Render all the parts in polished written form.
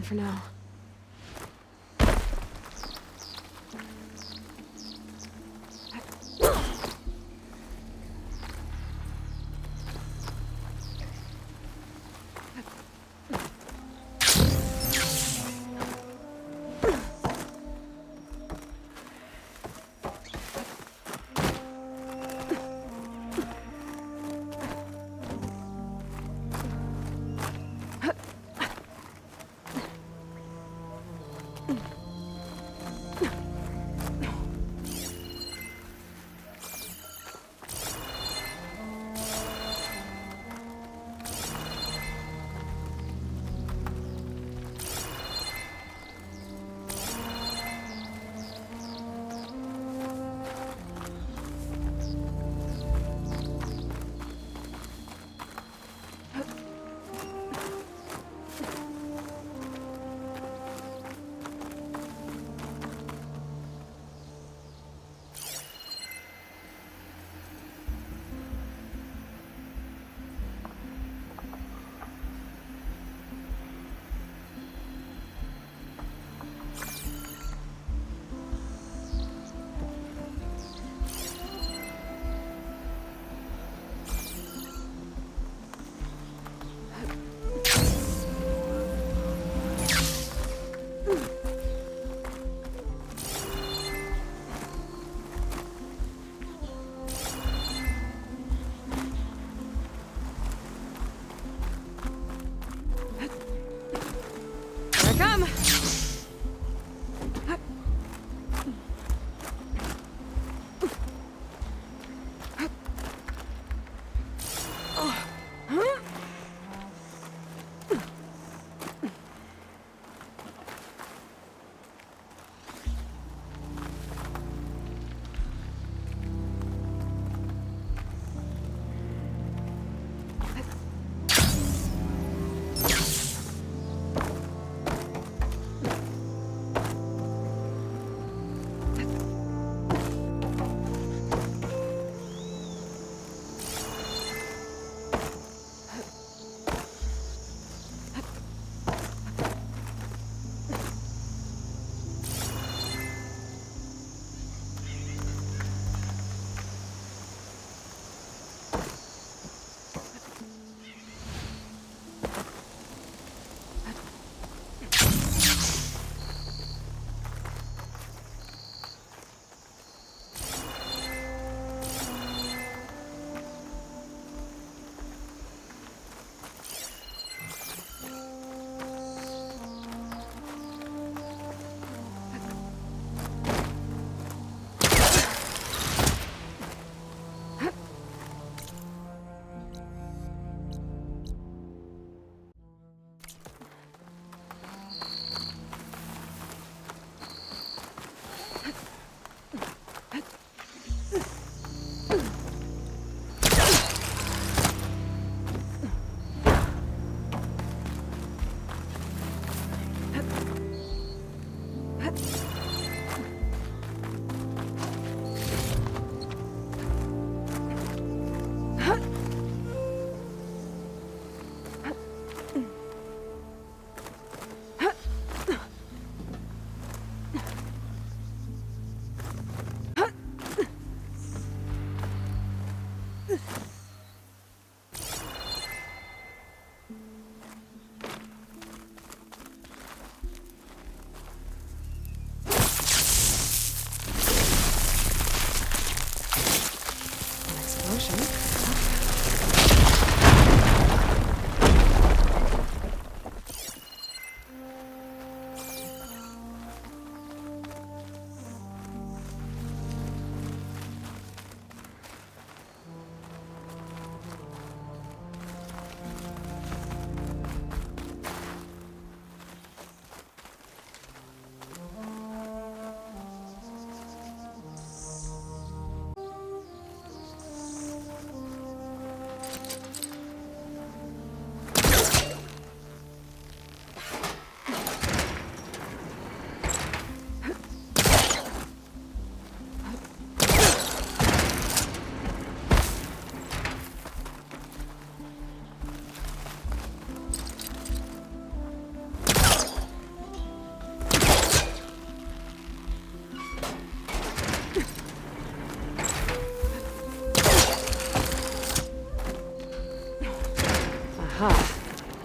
for now.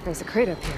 There's a crate up here.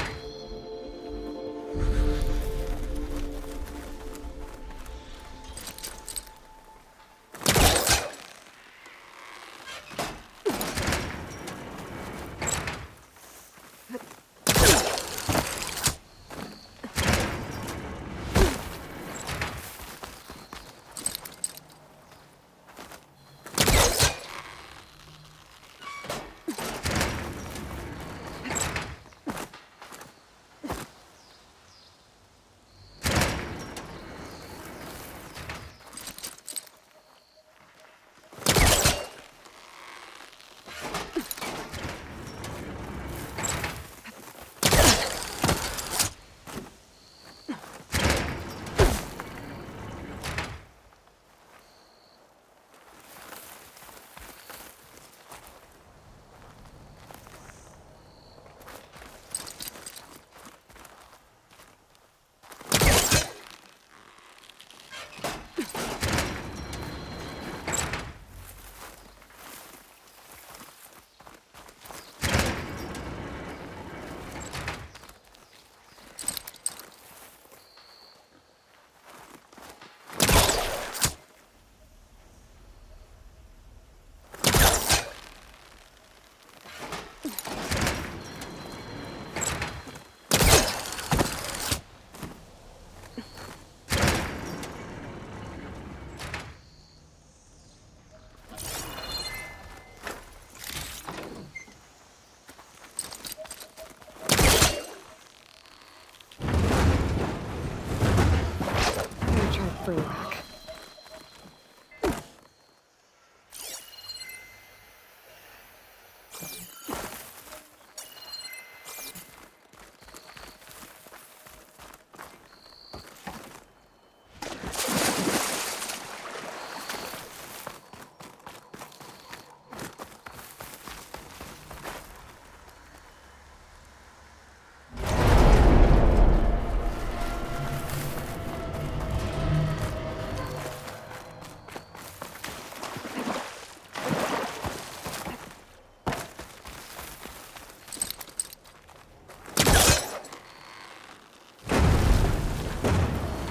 Back.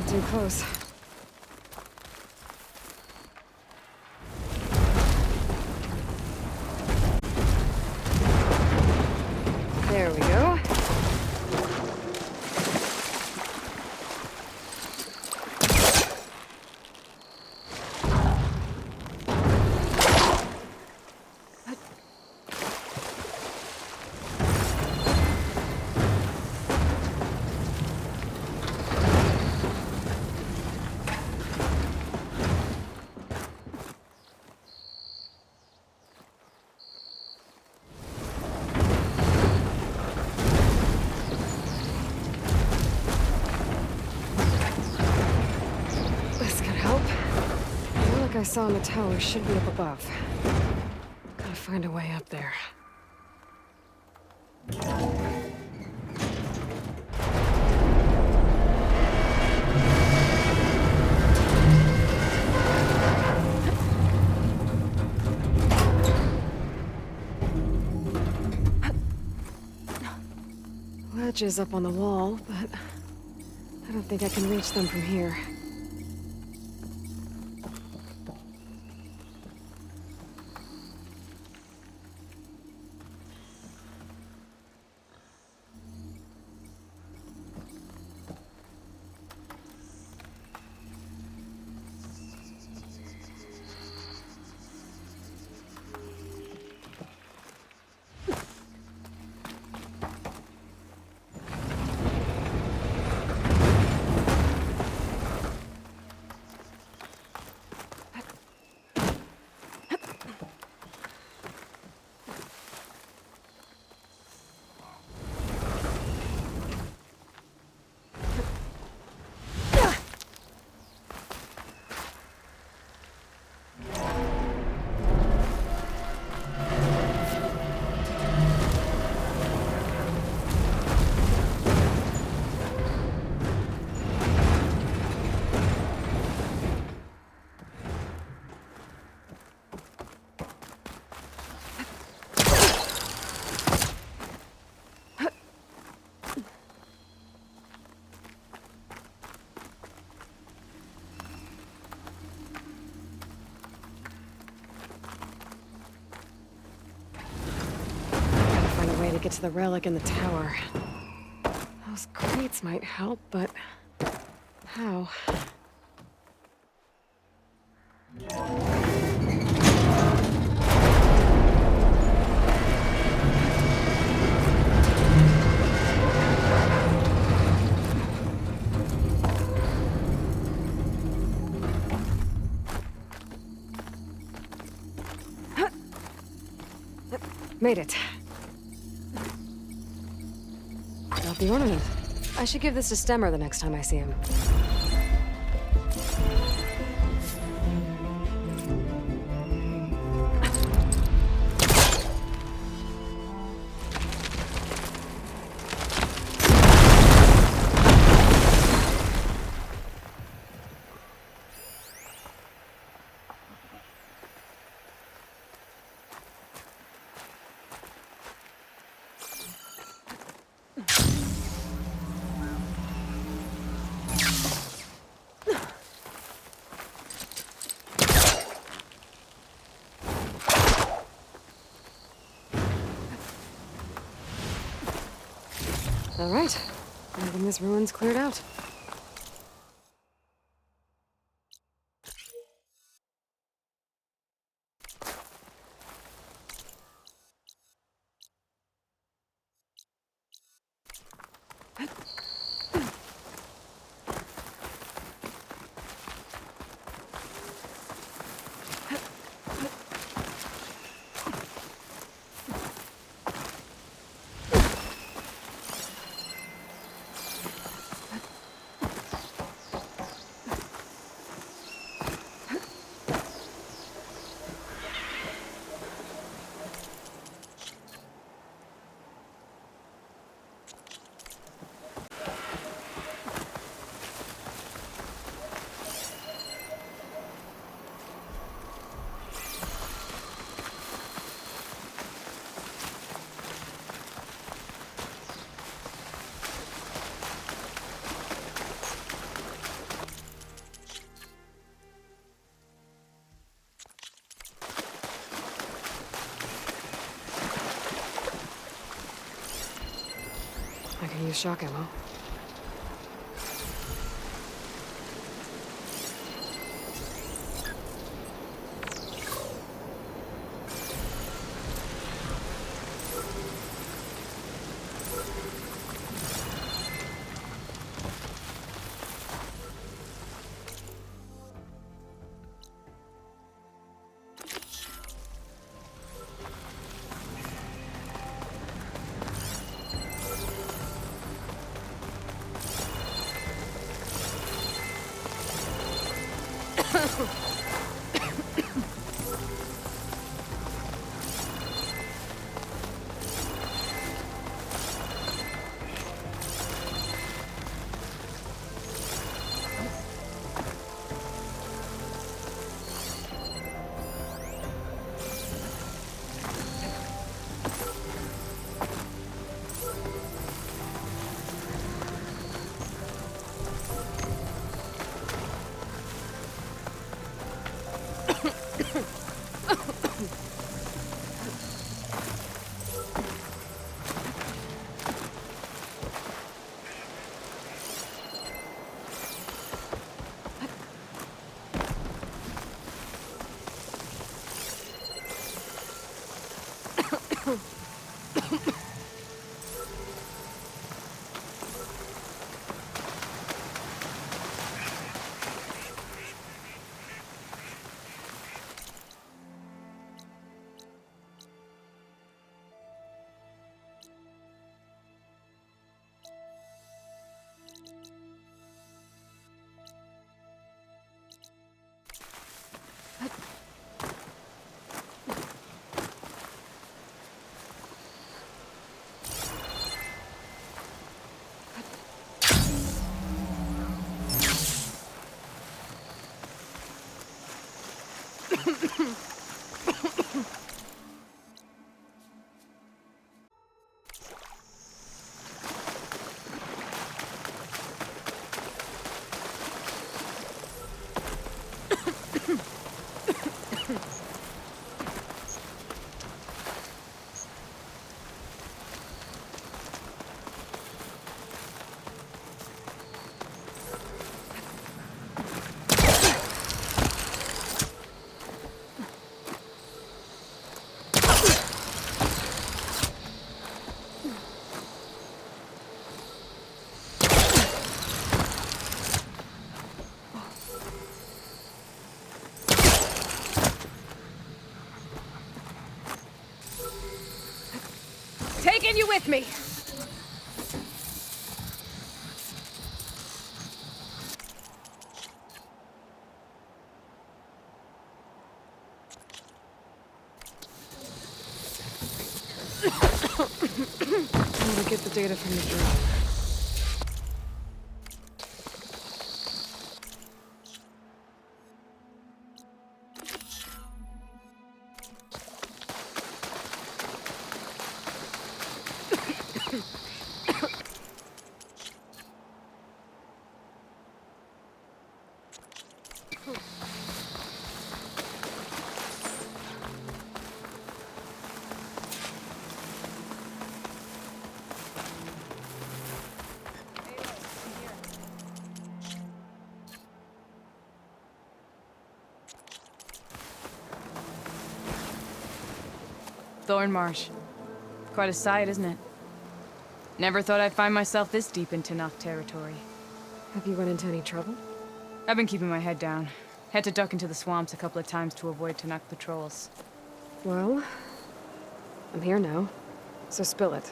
Too close. There we go. I saw in the tower should be up above. Gotta find a way up there. Ledge is up on the wall, but I don't think I can reach them from here. it to the relic in the tower. Those crates might help, but... how? Made it. Got the ornament. I should give this to Stemmer the next time I see him. All right. Now then this ruin's cleared out. I can use shock ammo. with me! I'm gonna get the data from the drone. Thornmarsh. Quite a sight, isn't it? Never thought I'd find myself this deep into Tenakth territory. Have you run into any trouble? I've been keeping my head down. Had to duck into the swamps a couple of times to avoid Tenakth patrols. Well, I'm here now, so spill it.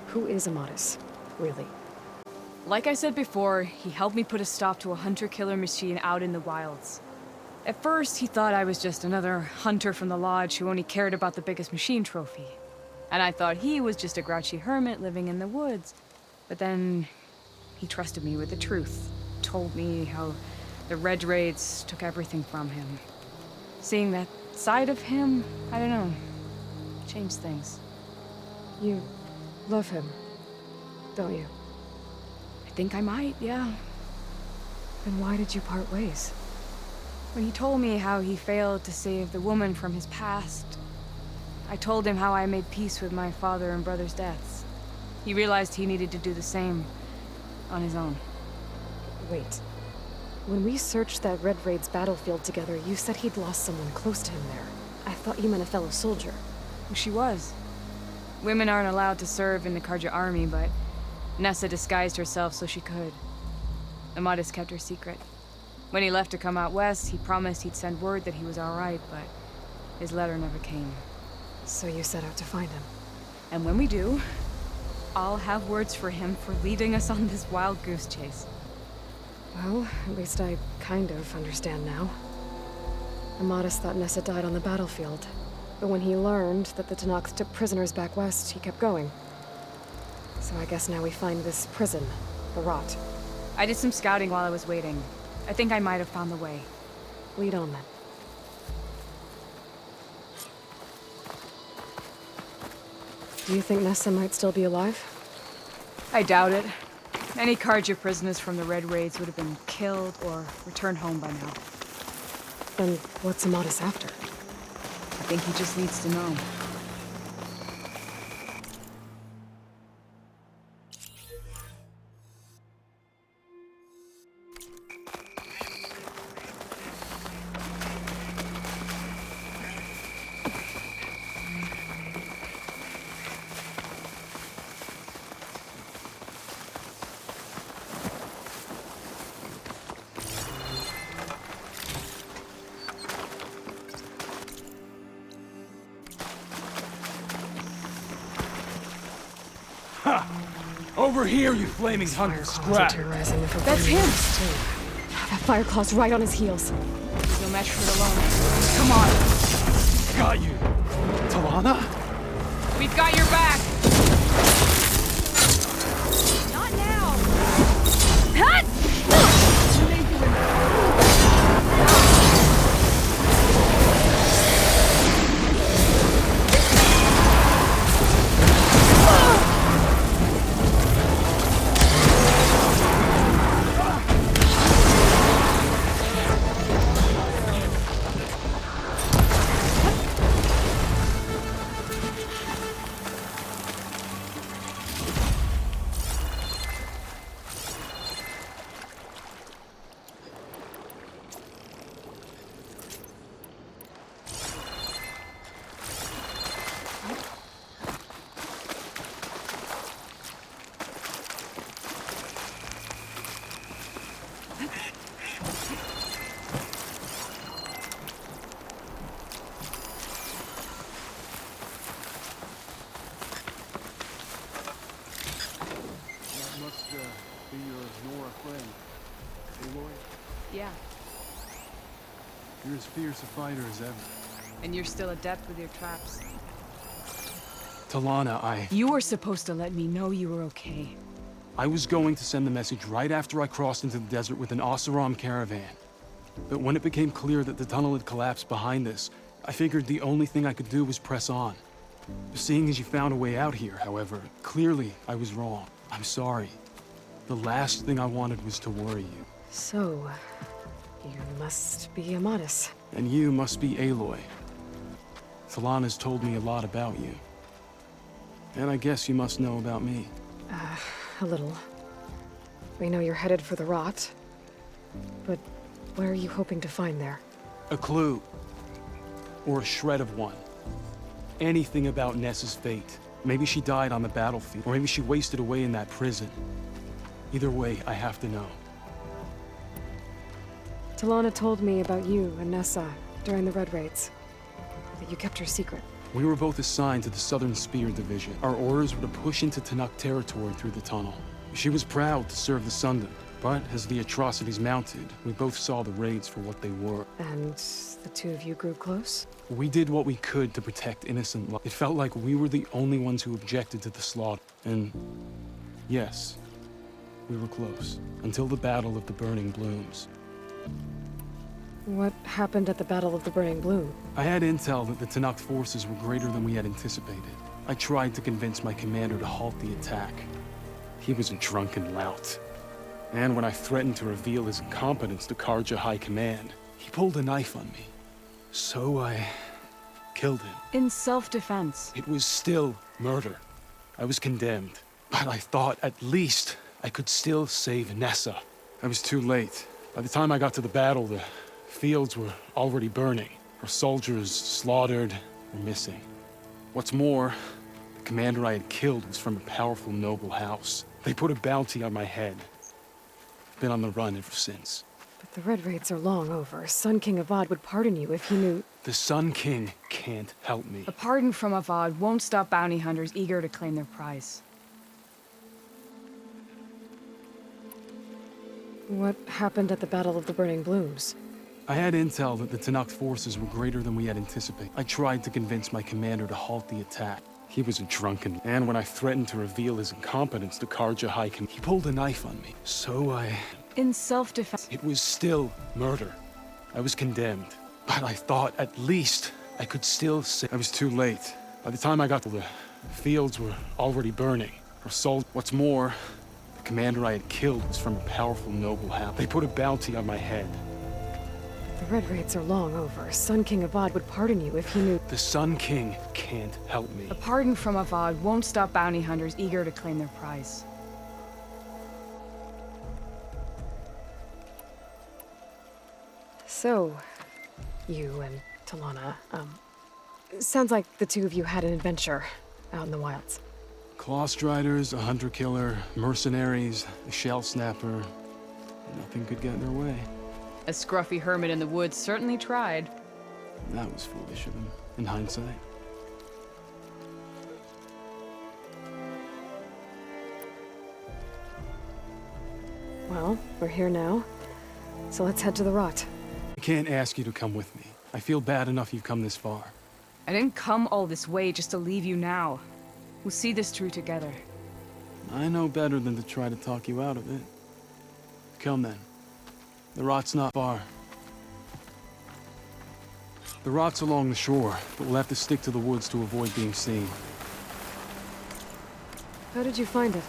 Who is Amadis, really? Like I said before, he helped me put a stop to a hunter-killer machine out in the wilds. At first, he thought I was just another hunter from the Lodge who only cared about the biggest machine trophy. And I thought he was just a grouchy hermit living in the woods. But then, he trusted me with the truth. Told me how the Red Raids took everything from him. Seeing that side of him, I don't know, changed things. You love him, don't you? I think I might, yeah. Then why did you part ways? When he told me how he failed to save the woman from his past, I told him how I made peace with my father and brother's deaths. He realized he needed to do the same on his own. Wait. When we searched that Red Raid's battlefield together, you said he'd lost someone close to him there. I thought you meant a fellow soldier. She was. Women aren't allowed to serve in the Karja army, but Nessa disguised herself so she could. Amadis kept her secret. When he left to come out west, he promised he'd send word that he was all right, but his letter never came. So you set out to find him. And when we do, I'll have words for him for leading us on this wild goose chase. Well, at least I kind of understand now. Amadis thought Nessa died on the battlefield, but when he learned that the Tenakth took prisoners back west, he kept going. So I guess now we find this prison, the Rot. I did some scouting while I was waiting. I think I might have found the way. Lead on then. Do you think Nessa might still be alive? I doubt it. Any Karja prisoners from the Red Raids would have been killed or returned home by now. Then what's Amadis after? I think he just needs to know. Over here, you flaming hunk of scrap! That's him! That Fireclaw's right on his heels. He's no match for it alone. Come on! Got you! Talana? We've got your back! Not now! Hut! Yeah. You're as fierce a fighter as ever. And you're still adept with your traps. Talana, You were supposed to let me know you were okay. I was going to send the message right after I crossed into the desert with an Oseram caravan. But when it became clear that the tunnel had collapsed behind us, I figured the only thing I could do was press on. Seeing as you found a way out here, however, clearly I was wrong. I'm sorry. The last thing I wanted was to worry you. So, you must be Amadis. And you must be Aloy. Talana's told me a lot about you. And I guess you must know about me. A little. We know you're headed for the Rot. But what are you hoping to find there? A clue. Or a shred of one. Anything about Nessa's fate. Maybe she died on the battlefield, or maybe she wasted away in that prison. Either way, I have to know. Talana told me about you and Nessa during the Red Raids. That you kept her secret. We were both assigned to the Southern Spear Division. Our orders were to push into Tenakth territory through the tunnel. She was proud to serve the Sundom, but as the atrocities mounted, we both saw the raids for what they were. And the two of you grew close? We did what we could to protect innocent life. It felt like we were the only ones who objected to the slaughter. And yes, we were close. Until the Battle of the Burning Blooms. What happened at the Battle of the Burning Bloom? I had intel that the Tenakth forces were greater than we had anticipated. I tried to convince my commander to halt the attack. He was a drunken lout. And when I threatened to reveal his incompetence to Karja High Command, he pulled a knife on me. So I killed him. In self-defense. It was still murder. I was condemned. But I thought at least I could still save Nessa. I was too late. By the time I got to the battle, the fields were already burning. Our soldiers slaughtered or missing. What's more, the commander I had killed was from a powerful noble house. They put a bounty on my head. Been on the run ever since. But the Red Raids are long over. Sun King Avad would pardon you if he knew... The Sun King can't help me. A pardon from Avad won't stop bounty hunters eager to claim their prize. What happened at the Battle of the Burning Blooms? I had intel that the Tenakth forces were greater than we had anticipated. I tried to convince my commander to halt the attack. He was a drunken, and when I threatened to reveal his incompetence to Karja High Command, he pulled a knife on me. So I... In self-defense. It was still murder. I was condemned. But I thought at least I could still say... I was too late. By the time I got to the fields were already burning. Our soul... What's more, the commander I had killed was from a powerful noble house. They put a bounty on my head. The Red Raids are long over. Sun King Avad would pardon you if he knew... The Sun King can't help me. A pardon from Avad won't stop bounty hunters eager to claim their prize. So, you and Talana, sounds like the two of you had an adventure out in the wilds. Clawstriders, a hunter-killer, mercenaries, a shell snapper. Nothing could get in their way. A scruffy hermit in the woods certainly tried. That was foolish of him, in hindsight. Well, we're here now, so let's head to the Rot. I can't ask you to come with me. I feel bad enough you've come this far. I didn't come all this way just to leave you now. We'll see this through together. I know better than to try to talk you out of it. Come then. The Rot's not far. The Rot's along the shore, but we'll have to stick to the woods to avoid being seen. How did you find it?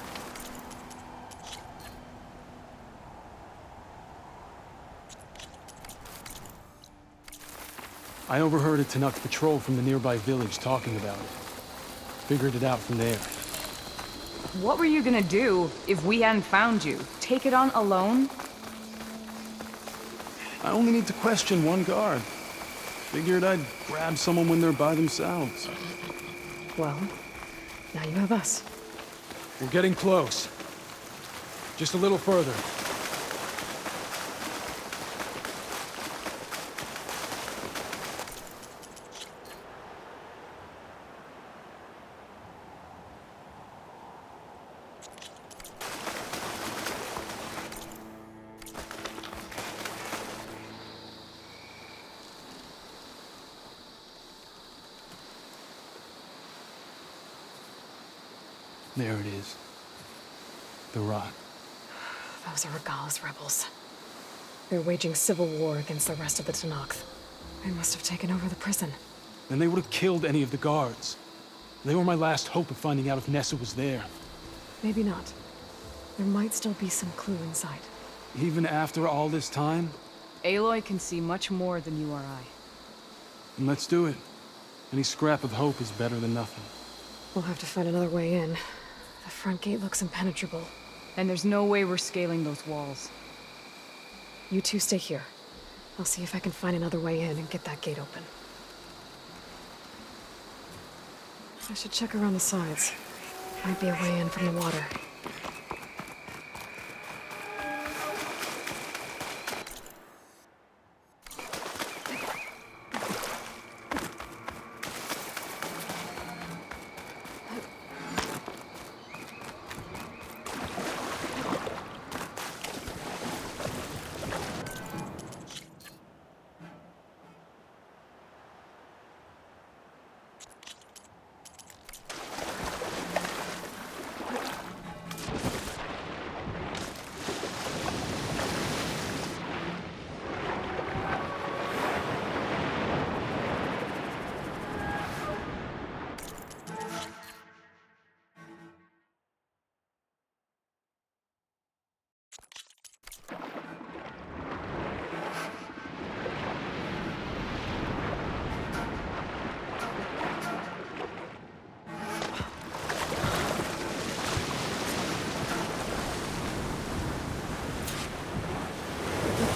I overheard a Tenakth patrol from the nearby village talking about it. Figured it out from there. What were you gonna do if we hadn't found you? Take it on alone? I only need to question one guard. Figured I'd grab someone when they're by themselves. Well, now you have us. We're getting close. Just a little further. There it is. The rock. Those are Regal's rebels. They're waging civil war against the rest of the Tenakth. They must have taken over the prison. Then they would have killed any of the guards. They were my last hope of finding out if Nessa was there. Maybe not. There might still be some clue inside. Even after all this time? Aloy can see much more than you or I. Then let's do it. Any scrap of hope is better than nothing. We'll have to find another way in. The front gate looks impenetrable. And there's no way we're scaling those walls. You two stay here. I'll see if I can find another way in and get that gate open. I should check around the sides. Might be a way in from the water.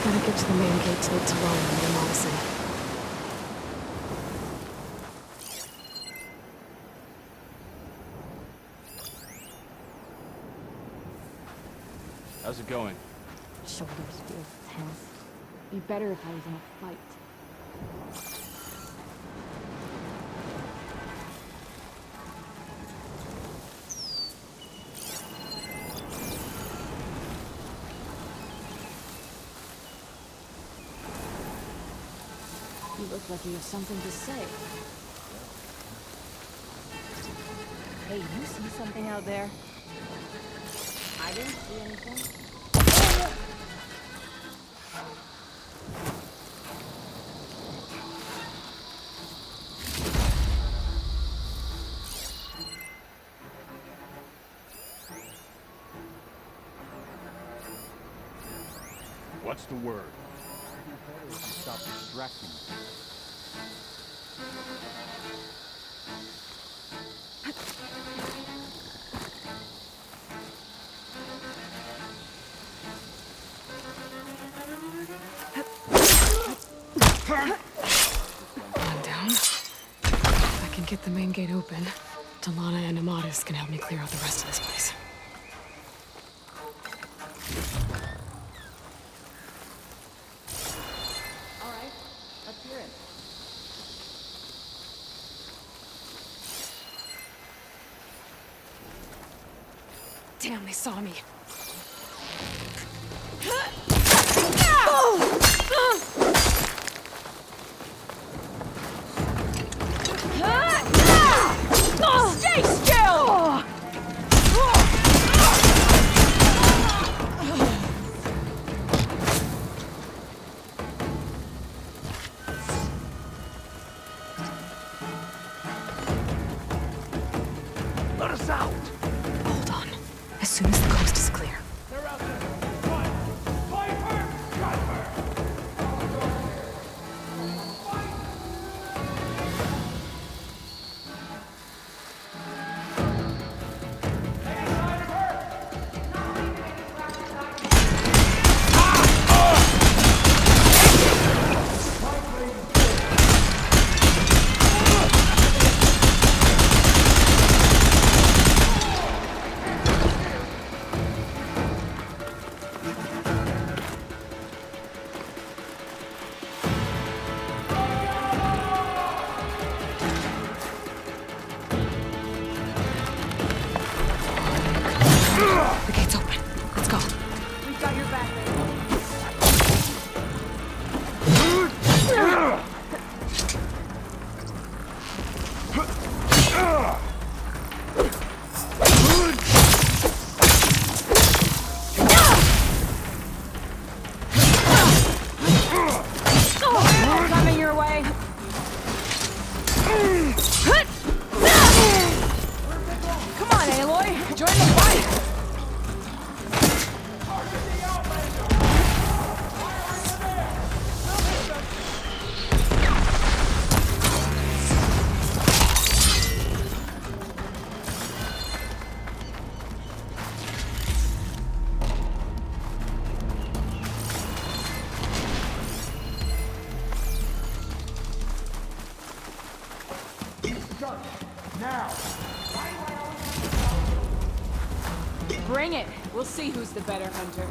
Gotta get to the main gate to lead to Lana and the Madison. How's it going? Shoulders feel tense. Be better if I was in a fight. You look like you have something to say. Hey, you see something out there? I didn't see anything. What's the word? Stop distracting me. One down. If I can get the main gate open, Talana and Amadis can help me clear out the rest of this place. All right, let's hear it. Damn, they saw me. Stay still! Let us out! Hold on. As soon as the coast is clear. They're out there! Run! Fight her! Got her! Bring it. We'll see who's the better hunter.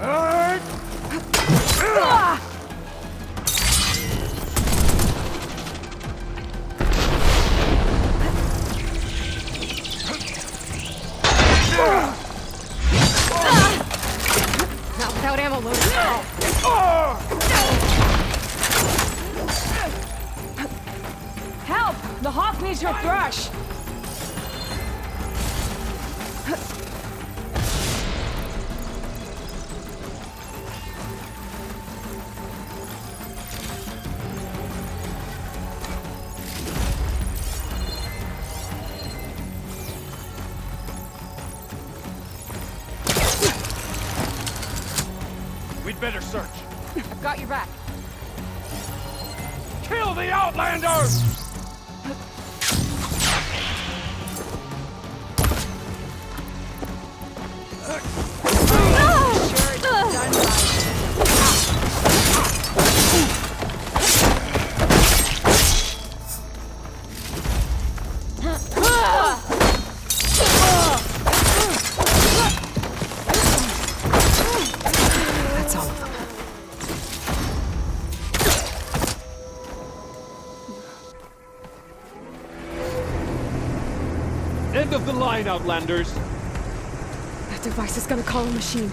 Not without ammo loaded. Help! The hawk needs her thrush. We'd better search. I've got your back. Kill the Outlanders! Sure, it's done right. That's all of them. End of the line, Outlanders. That device is gonna call a machine.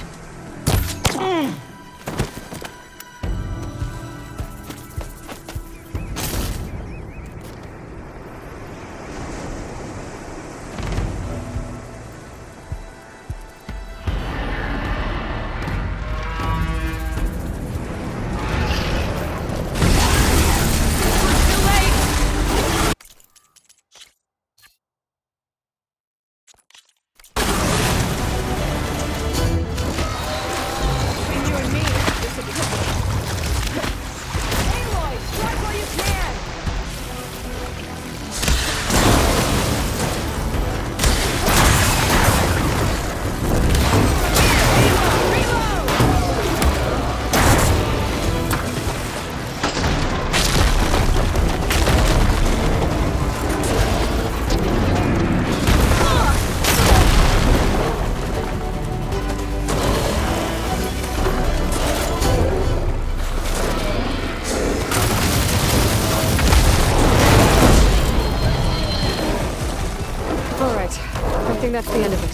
I think that's the end of it.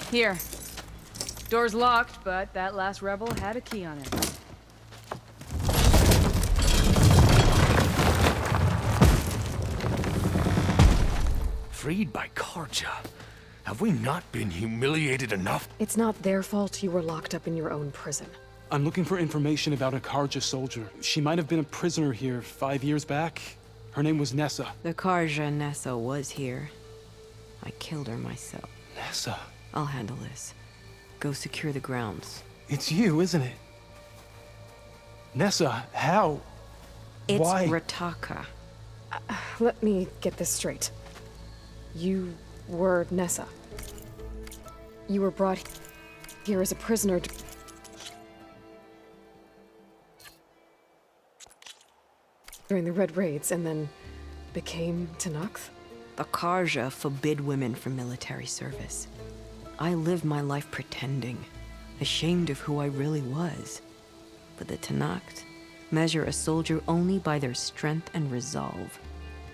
Here. Door's locked, but that last rebel had a key on it. Freed by Carja. Have we not been humiliated enough? It's not their fault you were locked up in your own prison. I'm looking for information about a Karja soldier. She might have been a prisoner here 5 years back. Her name was Nessa. The Karja Nessa was here. I killed her myself. Nessa? I'll handle this. Go secure the grounds. It's you, isn't it? Nessa, how? It's Why? Rataka. Let me get this straight. You were Nessa. You were brought here as a prisoner during the Red Raids and then became Tenakth? The Karja forbid women from military service. I lived my life pretending, ashamed of who I really was. But the Tenakth measure a soldier only by their strength and resolve.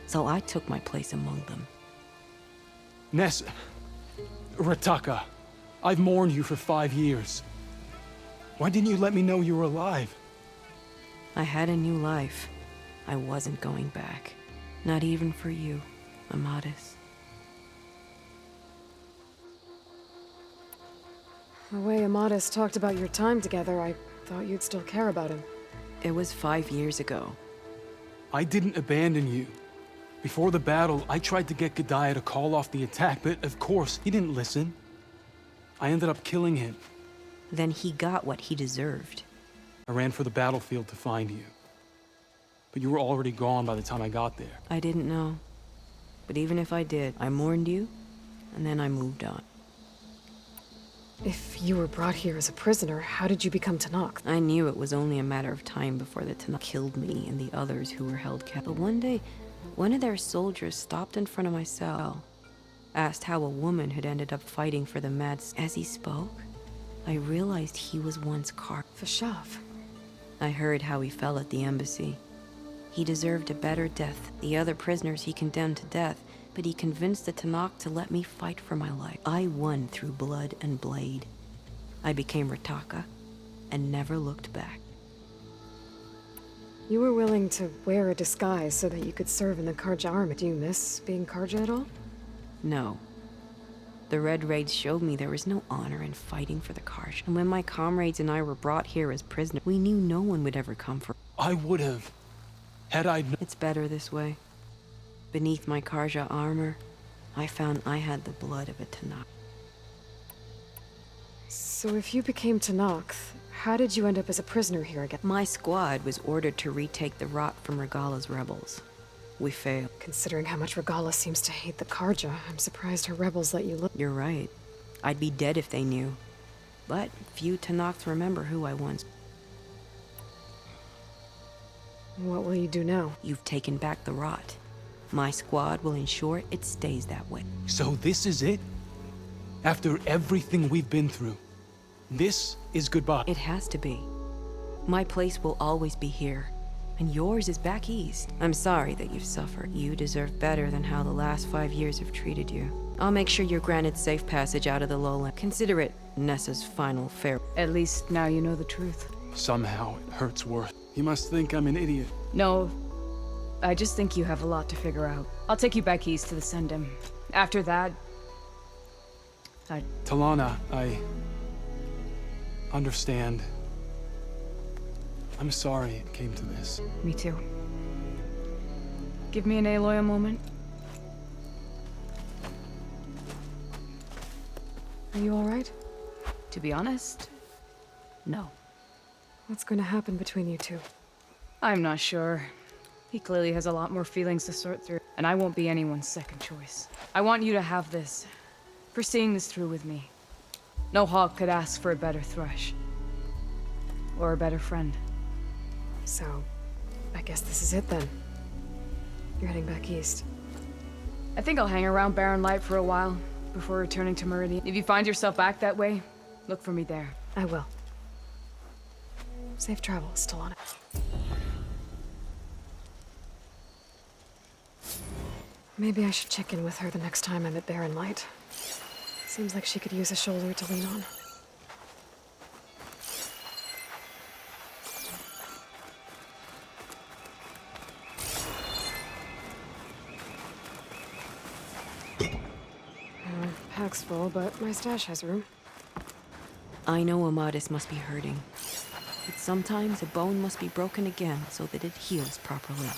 So I took my place among them. Nessa. Rataka. I've mourned you for 5 years. Why didn't you let me know you were alive? I had a new life. I wasn't going back. Not even for you, Amadis. The way Amadis talked about your time together, I thought you'd still care about him. It was 5 years ago. I didn't abandon you. Before the battle, I tried to get G'daiah to call off the attack, but of course, he didn't listen. I ended up killing him. Then he got what he deserved. I ran for the battlefield to find you. But you were already gone by the time I got there. I didn't know. But even if I did, I mourned you, and then I moved on. If you were brought here as a prisoner, how did you become Tenakth? I knew it was only a matter of time before the Tenakth killed me and the others who were held captive. But one day, one of their soldiers stopped in front of my cell, asked how a woman had ended up fighting for the Mads. As he spoke, I realized he was once Fashav. I heard how he fell at the embassy. He deserved a better death. The other prisoners he condemned to death, but he convinced the Tenakth to let me fight for my life. I won through blood and blade. I became Rataka and never looked back. You were willing to wear a disguise so that you could serve in the Karja army. Do you miss being Karja at all? No. The Red Raids showed me there was no honor in fighting for the Karja. And when my comrades and I were brought here as prisoners, we knew no one would ever come for. I would have, had I known. It's better this way. Beneath my Karja armor, I found I had the blood of a Tenakth. So if you became Tenakth, how did you end up as a prisoner here again? My squad was ordered to retake the Rot from Regala's rebels. We failed. Considering how much Regala seems to hate the Karja, I'm surprised her rebels let you live. You're right. I'd be dead if they knew. But few Tenakths remember who I once. What will you do now? You've taken back the Rot. My squad will ensure it stays that way. So this is it? After everything we've been through, this is goodbye. It has to be. My place will always be here, and yours is back east. I'm sorry that you've suffered. You deserve better than how the last 5 years have treated you. I'll make sure you're granted safe passage out of the lowland. Consider it Nessa's final fare. At least now you know the truth. Somehow it hurts worse. He must think I'm an idiot. No, I just think you have a lot to figure out. I'll take you back east to the Sendim. After that, Talana, I understand. I'm sorry it came to this. Me too. Give me an Aloy a moment. Are you alright? To be honest, no. What's going to happen between you two? I'm not sure. He clearly has a lot more feelings to sort through, and I won't be anyone's second choice. I want you to have this, for seeing this through with me. No hawk could ask for a better thrush. Or a better friend. So, I guess this is it then. You're heading back east. I think I'll hang around Barren Light for a while, before returning to Meridian. If you find yourself back that way, look for me there. I will. Safe travels, Talana. Maybe I should check in with her the next time I'm at Barren Light. Seems like she could use a shoulder to lean on. Pack's full, but my stash has room. I know Amadis must be hurting. But sometimes a bone must be broken again so that it heals properly.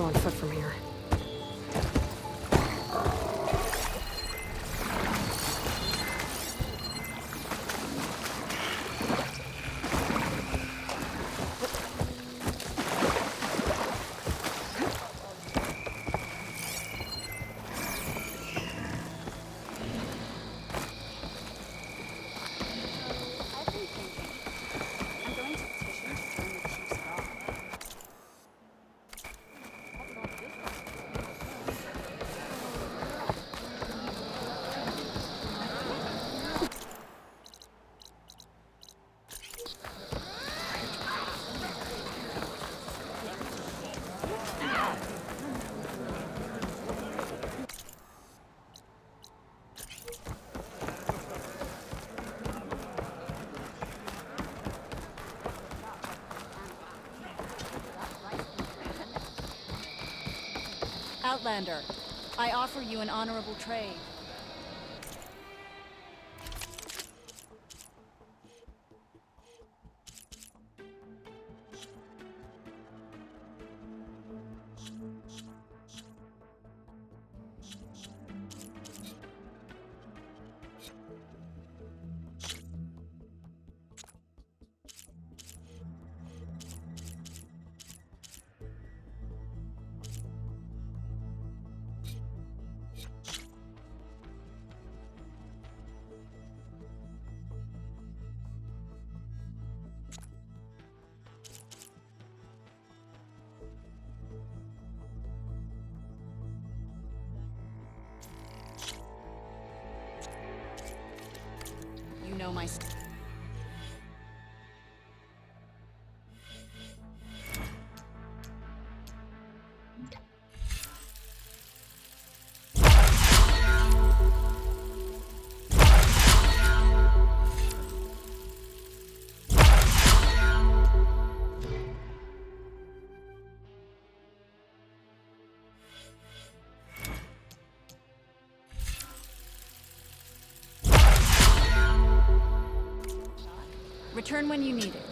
go on foot from here. Outlander, I offer you an honorable trade. You know my... Return when you need it.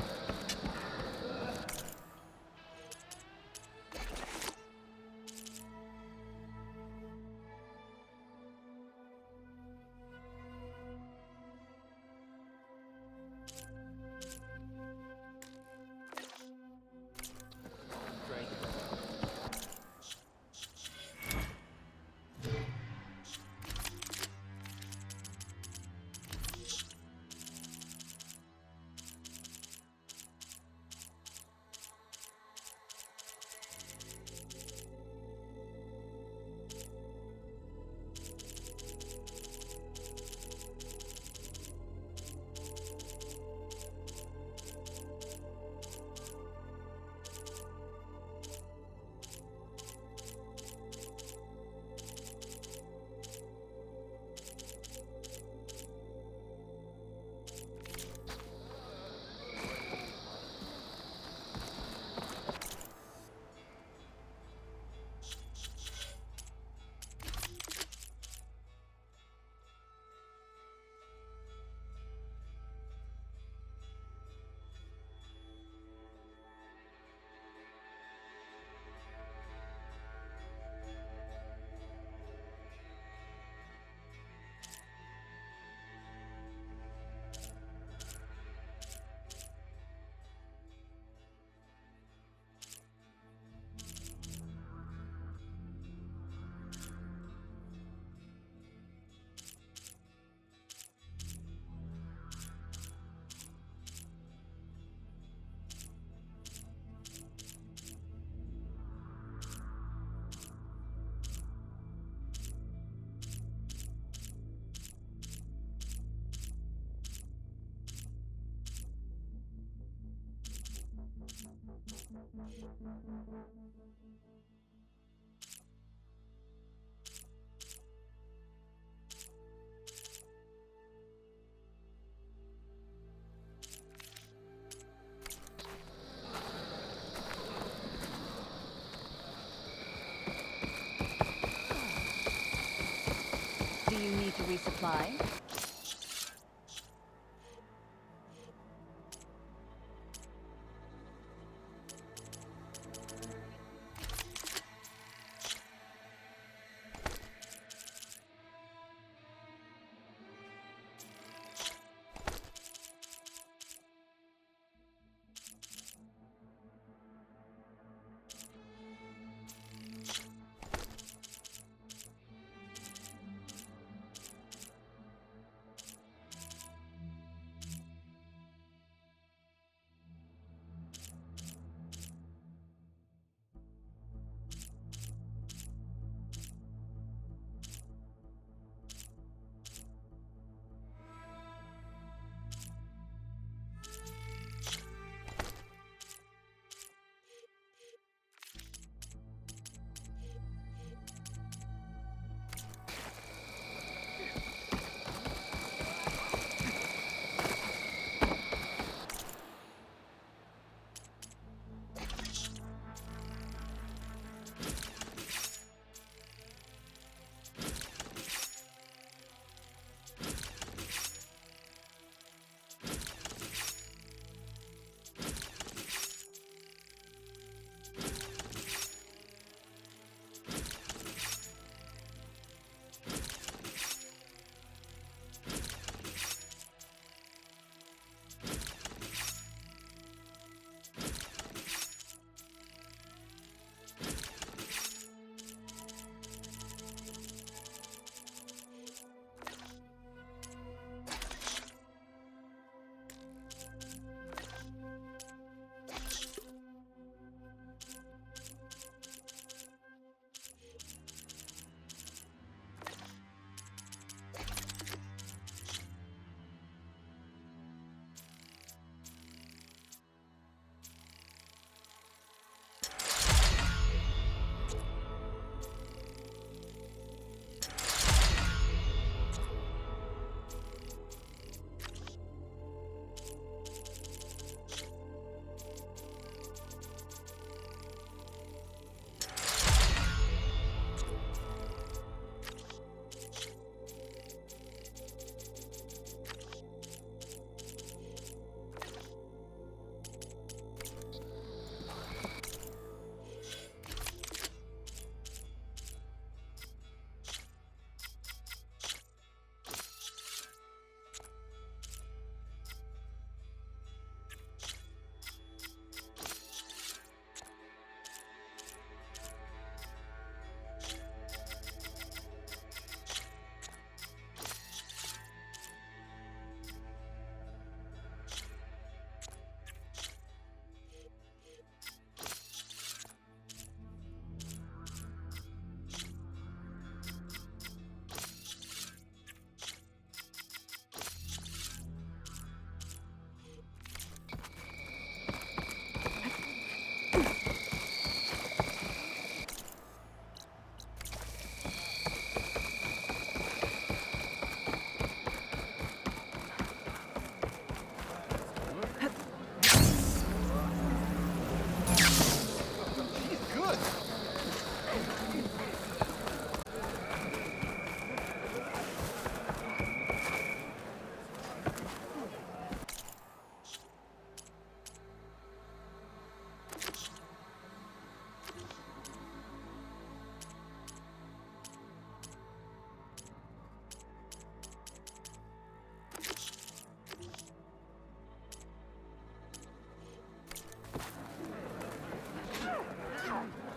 Do you need to resupply?